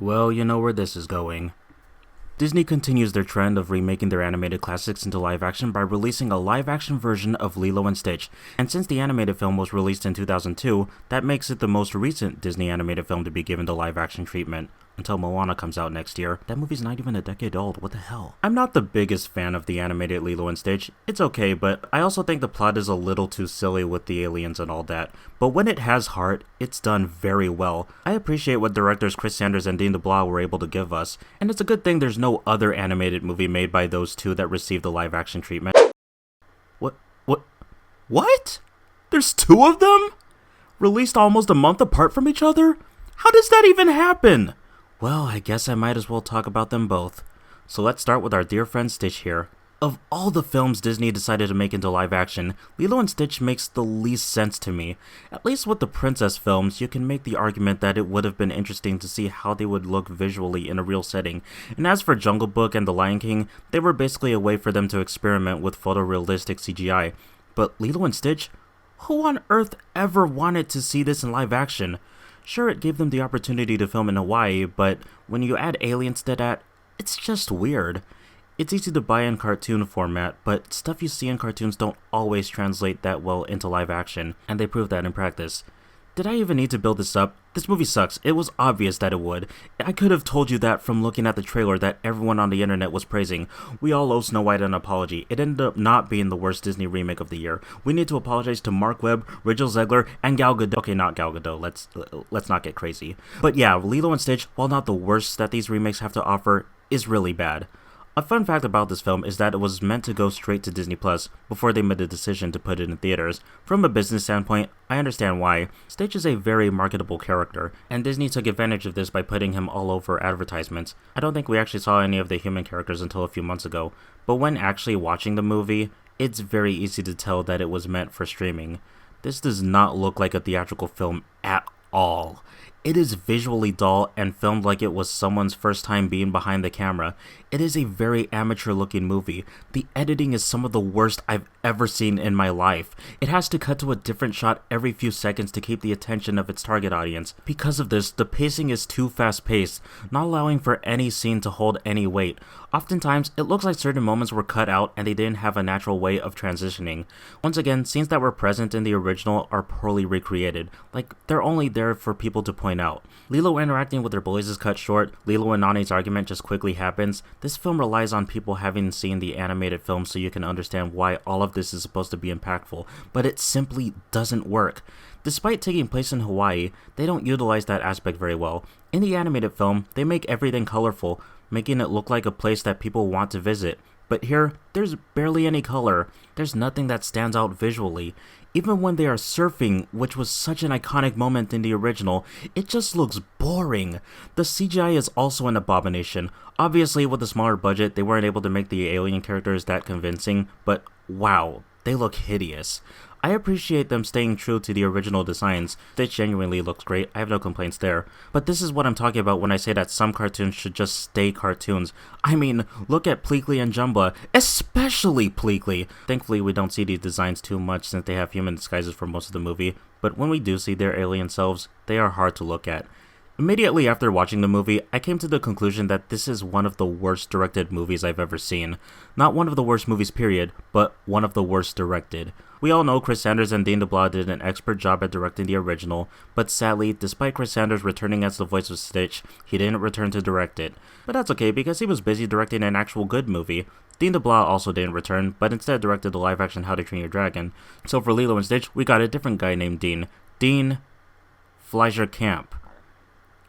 Well, you know where this is going. Disney continues their trend of remaking their animated classics into live action by releasing a live action version of Lilo and Stitch, and since the animated film was released in 2002, that makes it the most recent Disney animated film to be given the live action treatment. Until Moana comes out next year. That movie's not even a decade old, what the hell? I'm not the biggest fan of the animated Lilo and Stitch. It's okay, but I also think the plot is a little too silly with the aliens and all that. But when it has heart, it's done very well. I appreciate what directors Chris Sanders and Dean DeBlois were able to give us, and it's a good thing there's no other animated movie made by those two that received the live action treatment. What? There's two of them? Released almost a month apart from each other? How does that even happen? Well, I guess I might as well talk about them both. So let's start with our dear friend Stitch here. Of all the films Disney decided to make into live action, Lilo and Stitch makes the least sense to me. At least with the princess films, you can make the argument that it would have been interesting to see how they would look visually in a real setting. And as for Jungle Book and The Lion King, they were basically a way for them to experiment with photorealistic CGI. But Lilo and Stitch? Who on earth ever wanted to see this in live action? Sure, it gave them the opportunity to film in Hawaii, but when you add aliens to that, it's just weird. It's easy to buy in cartoon format, but stuff you see in cartoons don't always translate that well into live action, and they prove that in practice. Did I even need to build this up? This movie sucks. It was obvious that it would. I could have told you that from looking at the trailer that everyone on the internet was praising. We all owe Snow White an apology. It ended up not being the worst Disney remake of the year. We need to apologize to Mark Webb, Rachel Zegler, and Gal Gadot. Okay, not Gal Gadot. Let's not get crazy. But yeah, Lilo and Stitch, while not the worst that these remakes have to offer, is really bad. A fun fact about this film is that it was meant to go straight to Disney Plus before they made the decision to put it in theaters. From a business standpoint, I understand why. Stitch is a very marketable character, and Disney took advantage of this by putting him all over advertisements. I don't think we actually saw any of the human characters until a few months ago, but when actually watching the movie, it's very easy to tell that it was meant for streaming. This does not look like a theatrical film at all. It is visually dull and filmed like it was someone's first time being behind the camera. It is a very amateur looking movie. The editing is some of the worst I've ever seen in my life. It has to cut to a different shot every few seconds to keep the attention of its target audience. Because of this, the pacing is too fast paced, not allowing for any scene to hold any weight. Oftentimes, it looks like certain moments were cut out and they didn't have a natural way of transitioning. Once again, scenes that were present in the original are poorly recreated, like they're only there for people to point out. Lilo interacting with their bullies is cut short. Lilo and Nani's argument just quickly happens. This film relies on people having seen the animated film so you can understand why all of this is supposed to be impactful, but it simply doesn't work. Despite taking place in Hawaii, they don't utilize that aspect very well. In the animated film, they make everything colorful, making it look like a place that people want to visit. But here, there's barely any color. There's nothing that stands out visually. Even when they are surfing, which was such an iconic moment in the original, it just looks boring. The CGI is also an abomination. Obviously, with a smaller budget, they weren't able to make the alien characters that convincing, but wow, they look hideous. I appreciate them staying true to the original designs. Stitch genuinely looks great, I have no complaints there. But this is what I'm talking about when I say that some cartoons should just stay cartoons. I mean, look at Pleakley and Jumba, especially Pleakley. Thankfully, we don't see these designs too much since they have human disguises for most of the movie, but when we do see their alien selves, they are hard to look at. Immediately after watching the movie, I came to the conclusion that this is one of the worst directed movies I've ever seen. Not one of the worst movies period, but one of the worst directed. We all know Chris Sanders and Dean DeBlois did an expert job at directing the original, but sadly, despite Chris Sanders returning as the voice of Stitch, he didn't return to direct it. But that's okay because he was busy directing an actual good movie. Dean DeBlois also didn't return, but instead directed the live-action How to Train Your Dragon. So for Lilo and Stitch, we got a different guy named Dean. Dean Fleischer Camp.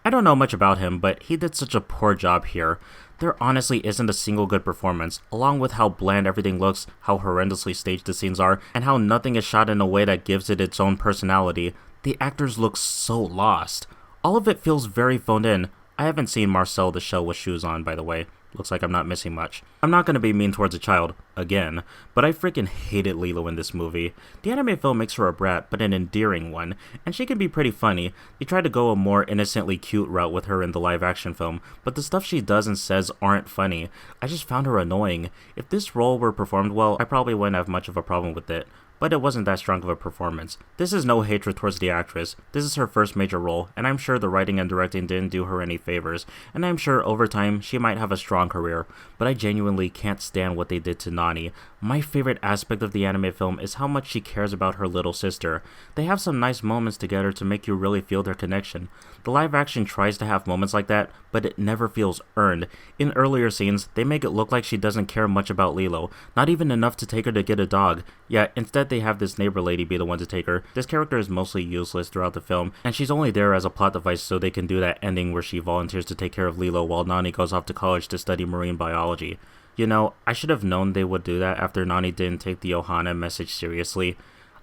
I don't know much about him, but he did such a poor job here. There honestly isn't a single good performance, along with how bland everything looks, how horrendously staged the scenes are, and how nothing is shot in a way that gives it its own personality. The actors look so lost. All of it feels very phoned in. I haven't seen Marcel the Shell with shoes on, by the way. Looks like I'm not missing much. I'm not gonna be mean towards a child, again, but I freaking hated Lilo in this movie. The anime film makes her a brat, but an endearing one, and she can be pretty funny. They tried to go a more innocently cute route with her in the live-action film, but the stuff she does and says aren't funny. I just found her annoying. If this role were performed well, I probably wouldn't have much of a problem with it. but it wasn't that strong of a performance. This is no hatred towards the actress. This is her first major role, and I'm sure the writing and directing didn't do her any favors, and I'm sure over time she might have a strong career, but I genuinely can't stand what they did to Nani. My favorite aspect of the anime film is how much she cares about her little sister. They have some nice moments together to make you really feel their connection. The live action tries to have moments like that, but it never feels earned. In earlier scenes, they make it look like she doesn't care much about Lilo, not even enough to take her to get a dog. Yet, instead they have this neighbor lady be the one to take her. This character is mostly useless throughout the film, and she's only there as a plot device so they can do that ending where she volunteers to take care of Lilo while Nani goes off to college to study marine biology. You know, I should have known they would do that after Nani didn't take the Ohana message seriously.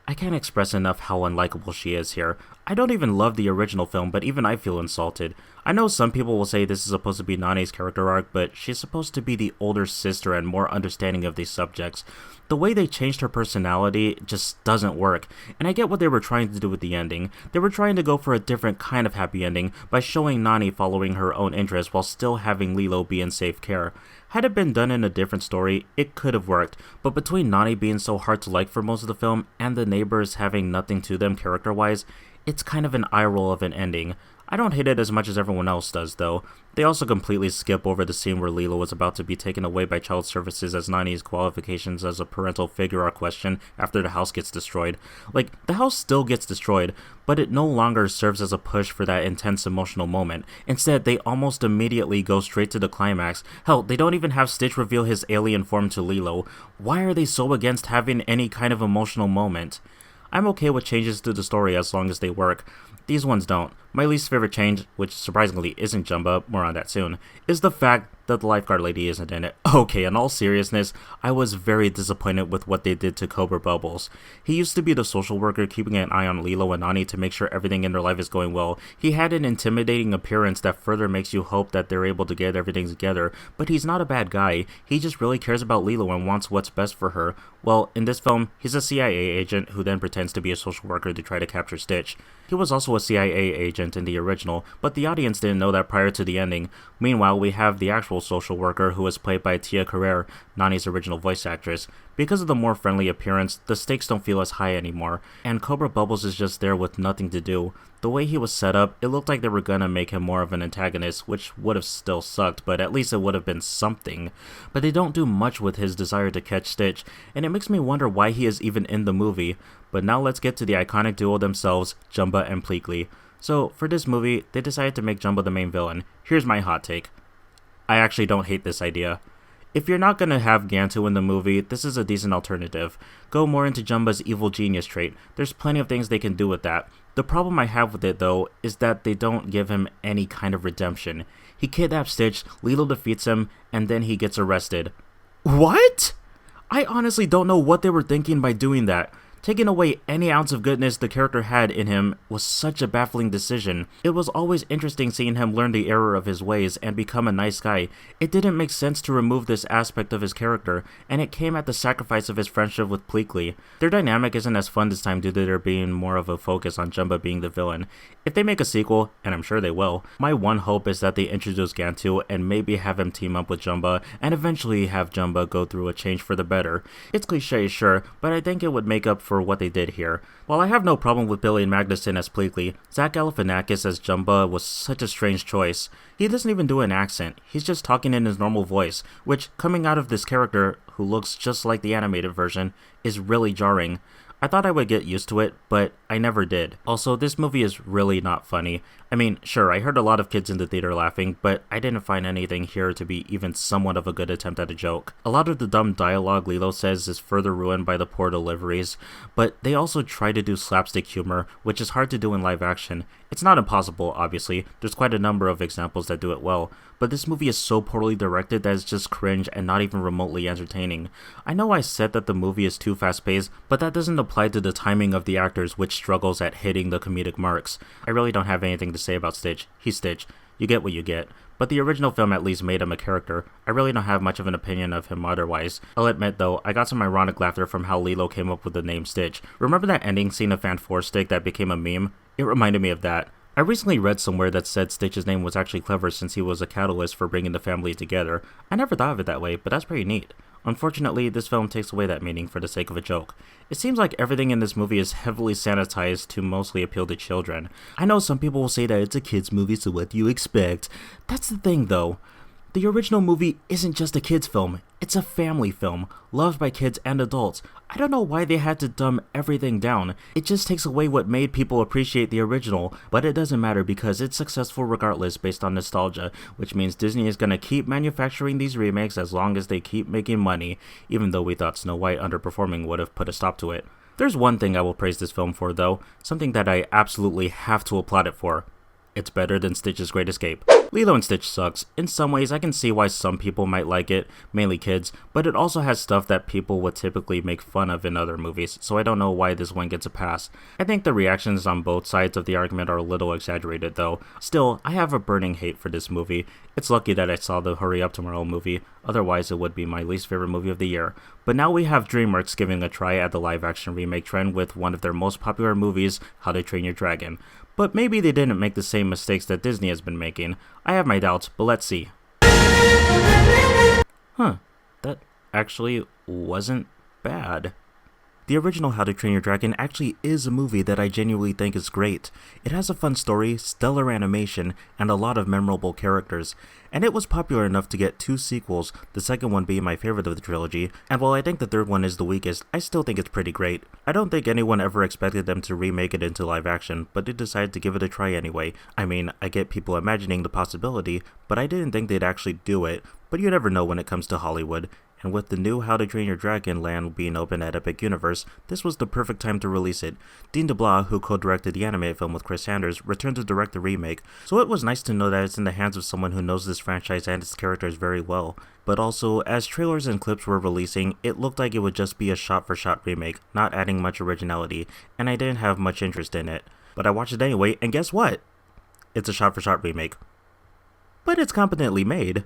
I can't express enough how unlikable she is here. I don't even love the original film, but even I feel insulted. I know some people will say this is supposed to be Nani's character arc, but she's supposed to be the older sister and more understanding of these subjects. The way they changed her personality just doesn't work, and I get what they were trying to do with the ending. They were trying to go for a different kind of happy ending by showing Nani following her own interests while still having Lilo be in safe care. Had it been done in a different story, it could have worked, but between Nani being so hard to like for most of the film and the neighbors having nothing to them character-wise, it's kind of an eye roll of an ending. I don't hate it as much as everyone else does, though. They also completely skip over the scene where Lilo was about to be taken away by child services as Nani's qualifications as a parental figure are questioned after the house gets destroyed. Like, the house still gets destroyed, but it no longer serves as a push for that intense emotional moment. Instead, they almost immediately go straight to the climax. Hell, they don't even have Stitch reveal his alien form to Lilo. Why are they so against having any kind of emotional moment? I'm okay with changes to the story as long as they work. These ones don't. My least favorite change, which surprisingly isn't Jumba, more on that soon, is the fact that the lifeguard lady isn't in it. Okay, in all seriousness, I was very disappointed with what they did to Cobra Bubbles. He used to be the social worker keeping an eye on Lilo and Nani to make sure everything in their life is going well. He had an intimidating appearance that further makes you hope that they're able to get everything together, but he's not a bad guy. He just really cares about Lilo and wants what's best for her. Well, in this film, he's a CIA agent who then pretends to be a social worker to try to capture Stitch. He was also a CIA agent in the original, but the audience didn't know that prior to the ending. Meanwhile, we have the actual social worker who was played by Tia Carrere, Nani's original voice actress. Because of the more friendly appearance, the stakes don't feel as high anymore, and Cobra Bubbles is just there with nothing to do. The way he was set up, it looked like they were gonna make him more of an antagonist, which would have still sucked, but at least it would have been something. But they don't do much with his desire to catch Stitch, and it makes me wonder why he is even in the movie. But now let's get to the iconic duo themselves, Jumba and Pleakley. So, for this movie, they decided to make Jumba the main villain. Here's my hot take. I actually don't hate this idea. If you're not gonna have Gantu in the movie, this is a decent alternative. Go more into Jumba's evil genius trait. There's plenty of things they can do with that. The problem I have with it, though, is that they don't give him any kind of redemption. He kidnaps Stitch, Lilo defeats him, and then he gets arrested. What? I honestly don't know what they were thinking by doing that. Taking away any ounce of goodness the character had in him was such a baffling decision. It was always interesting seeing him learn the error of his ways and become a nice guy. It didn't make sense to remove this aspect of his character, and it came at the sacrifice of his friendship with Pleakley. Their dynamic isn't as fun this time due to there being more of a focus on Jumba being the villain. If they make a sequel, and I'm sure they will, my one hope is that they introduce Gantu and maybe have him team up with Jumba, and eventually have Jumba go through a change for the better. It's cliche, sure, but I think it would make up for what they did here. While I have no problem with Billy Magnuson as Pleakley, Zach Galifianakis as Jumba was such a strange choice. He doesn't even do an accent, he's just talking in his normal voice, which, coming out of this character, who looks just like the animated version, is really jarring. I thought I would get used to it, but I never did. Also, this movie is really not funny. I mean, sure, I heard a lot of kids in the theater laughing, but I didn't find anything here to be even somewhat of a good attempt at a joke. A lot of the dumb dialogue Lilo says is further ruined by the poor deliveries, but they also try to do slapstick humor, which is hard to do in live action. It's not impossible, obviously, there's quite a number of examples that do it well, but this movie is so poorly directed that it's just cringe and not even remotely entertaining. I know I said that the movie is too fast-paced, but that doesn't apply to the timing of the actors, which struggles at hitting the comedic marks. I really don't have anything to say about Stitch. He's Stitch. You get what you get. But the original film at least made him a character. I really don't have much of an opinion of him otherwise. I'll admit though, I got some ironic laughter from how Lilo came up with the name Stitch. Remember that ending scene of Fan 4 Stick that became a meme? It reminded me of that. I recently read somewhere that said Stitch's name was actually clever since he was a catalyst for bringing the family together. I never thought of it that way, but that's pretty neat. Unfortunately, this film takes away that meaning for the sake of a joke. It seems like everything in this movie is heavily sanitized to mostly appeal to children. I know some people will say that it's a kid's movie, so what do you expect? That's the thing though. The original movie isn't just a kid's film, it's a family film, loved by kids and adults. I don't know why they had to dumb everything down. It just takes away what made people appreciate the original, but it doesn't matter because it's successful regardless based on nostalgia, which means Disney is gonna keep manufacturing these remakes as long as they keep making money, even though we thought Snow White underperforming would have put a stop to it. There's one thing I will praise this film for though, something that I absolutely have to applaud it for. It's better than Stitch's Great Escape. Lilo and Stitch sucks. In some ways, I can see why some people might like it, mainly kids, but it also has stuff that people would typically make fun of in other movies, so I don't know why this one gets a pass. I think the reactions on both sides of the argument are a little exaggerated though. Still, I have a burning hate for this movie. It's lucky that I saw the Hurry Up Tomorrow movie, otherwise it would be my least favorite movie of the year. But now we have DreamWorks giving a try at the live-action remake trend with one of their most popular movies, How to Train Your Dragon. But maybe they didn't make the same mistakes that Disney has been making. I have my doubts, but let's see. Huh, that actually wasn't bad. The original How to Train Your Dragon actually is a movie that I genuinely think is great. It has a fun story, stellar animation, and a lot of memorable characters. And it was popular enough to get 2 sequels, the second one being my favorite of the trilogy, and while I think the third one is the weakest, I still think it's pretty great. I don't think anyone ever expected them to remake it into live action, but they decided to give it a try anyway. I mean, I get people imagining the possibility, but I didn't think they'd actually do it, but you never know when it comes to Hollywood. And with the new How to Train Your Dragon land being open at Epic Universe, this was the perfect time to release it. DeBlois, who co-directed the animated film with Chris Sanders, returned to direct the remake, so it was nice to know that it's in the hands of someone who knows this franchise and its characters very well. But also, as trailers and clips were releasing, it looked like it would just be a shot-for-shot remake, not adding much originality, and I didn't have much interest in it. But I watched it anyway, and guess what? It's a shot-for-shot remake. But it's competently made.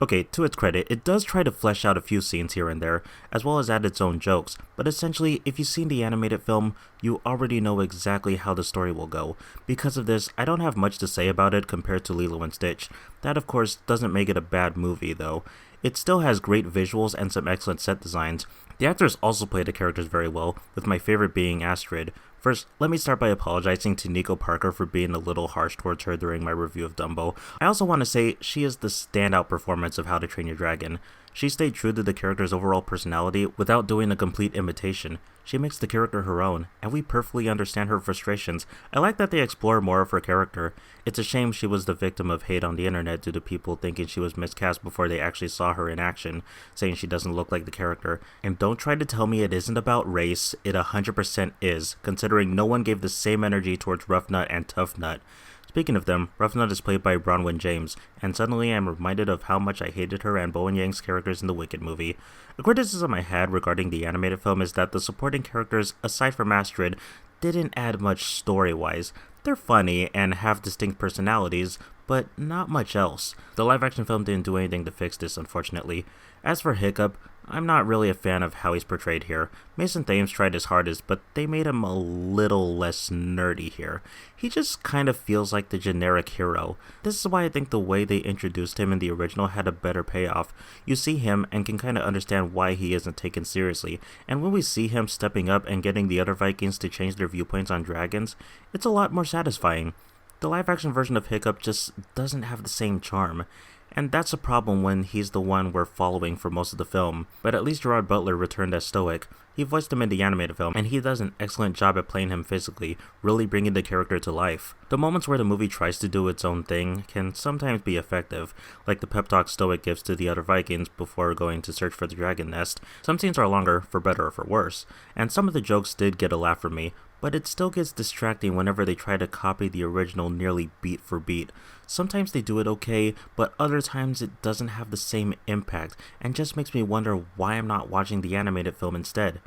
Okay, to its credit, it does try to flesh out a few scenes here and there, as well as add its own jokes, but essentially, if you've seen the animated film, you already know exactly how the story will go. Because of this, I don't have much to say about it compared to Lilo and Stitch. That, of course, doesn't make it a bad movie, though. It still has great visuals and some excellent set designs. The actors also play the characters very well, with my favorite being Astrid. First, let me start by apologizing to Nico Parker for being a little harsh towards her during my review of Dumbo. I also want to say she is the standout performance of How to Train Your Dragon. She stayed true to the character's overall personality without doing a complete imitation. She makes the character her own, and we perfectly understand her frustrations. I like that they explore more of her character. It's a shame she was the victim of hate on the internet due to people thinking she was miscast before they actually saw her in action, saying she doesn't look like the character. And don't try to tell me it isn't about race, it 100% is, considering no one gave the same energy towards Rough Nut and Tough Nut. Speaking of them, Rough Nut is played by Bronwyn James, and suddenly I'm reminded of how much I hated her and Bowen Yang's characters in the Wicked movie. A criticism I had regarding the animated film is that the supporting characters, aside from Astrid, didn't add much story-wise. They're funny and have distinct personalities, but not much else. The live-action film didn't do anything to fix this, unfortunately. As for Hiccup, I'm not really a fan of how he's portrayed here. Mason Thames tried his hardest, but they made him a little less nerdy here. He just kind of feels like the generic hero. This is why I think the way they introduced him in the original had a better payoff. You see him and can kind of understand why he isn't taken seriously, and when we see him stepping up and getting the other Vikings to change their viewpoints on dragons, it's a lot more satisfying. The live-action version of Hiccup just doesn't have the same charm. And that's a problem when he's the one we're following for most of the film, but at least Gerard Butler returned as Stoic. He voiced him in the animated film, and he does an excellent job at playing him physically, really bringing the character to life. The moments where the movie tries to do its own thing can sometimes be effective, like the pep talk Stoic gives to the other Vikings before going to search for the dragon nest. Some scenes are longer, for better or for worse, and some of the jokes did get a laugh from me, but it still gets distracting whenever they try to copy the original nearly beat for beat. Sometimes they do it okay, but other times it doesn't have the same impact, and just makes me wonder why I'm not watching the animated film instead.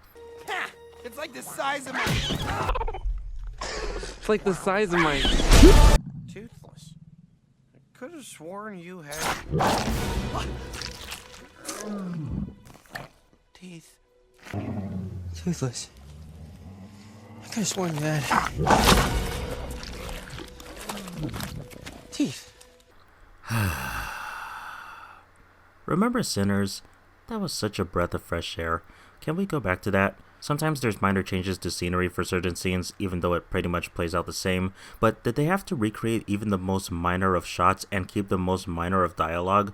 It's like the size of my... It's like the size of my... Toothless. I could have sworn you had... Teeth. Toothless. I could have sworn you had... Teeth. Remember Sinners? That was such a breath of fresh air. Can we go back to that? Sometimes there's minor changes to scenery for certain scenes, even though it pretty much plays out the same, but did they have to recreate even the most minor of shots and keep the most minor of dialogue?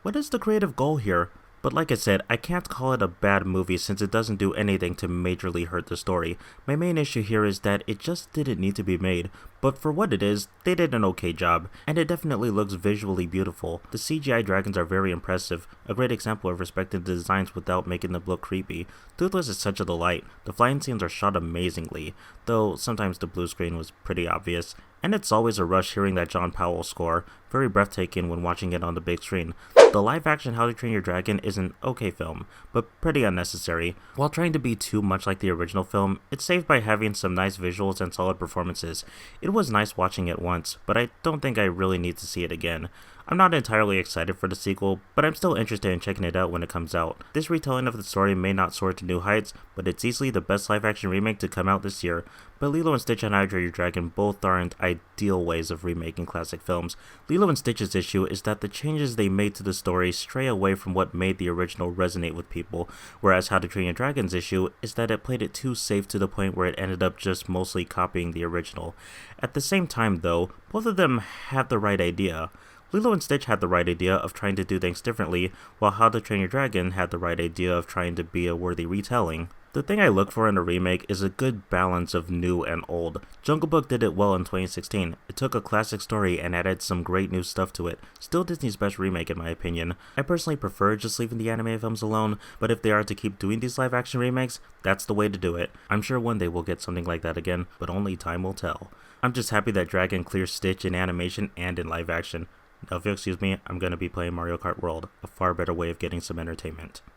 What is the creative goal here? But like I said, I can't call it a bad movie since it doesn't do anything to majorly hurt the story. My main issue here is that it just didn't need to be made, but for what it is, they did an okay job, and it definitely looks visually beautiful. The CGI dragons are very impressive, a great example of respecting the designs without making them look creepy. Toothless is such a delight. The flying scenes are shot amazingly, though sometimes the blue screen was pretty obvious. And it's always a rush hearing that John Powell score, very breathtaking when watching it on the big screen. The live-action How to Train Your Dragon is an okay film, but pretty unnecessary. While trying to be too much like the original film, it's saved by having some nice visuals and solid performances. It was nice watching it once, but I don't think I really need to see it again. I'm not entirely excited for the sequel, but I'm still interested in checking it out when it comes out. This retelling of the story may not soar to new heights, but it's easily the best live-action remake to come out this year. But Lilo and Stitch and How to Train Your Dragon both aren't ideal ways of remaking classic films. Lilo and Stitch's issue is that the changes they made to the story stray away from what made the original resonate with people, whereas How to Train Your Dragon's issue is that it played it too safe to the point where it ended up just mostly copying the original. At the same time though, both of them had the right idea. Lilo and Stitch had the right idea of trying to do things differently, while How to Train Your Dragon had the right idea of trying to be a worthy retelling. The thing I look for in a remake is a good balance of new and old. Jungle Book did it well in 2016. It took a classic story and added some great new stuff to it. Still Disney's best remake in my opinion. I personally prefer just leaving the animated films alone, but if they are to keep doing these live action remakes, that's the way to do it. I'm sure one day we'll get something like that again, but only time will tell. I'm just happy that Dragon clears Stitch in animation and in live action. Now if you'll excuse me, I'm going to be playing Mario Kart World, a far better way of getting some entertainment.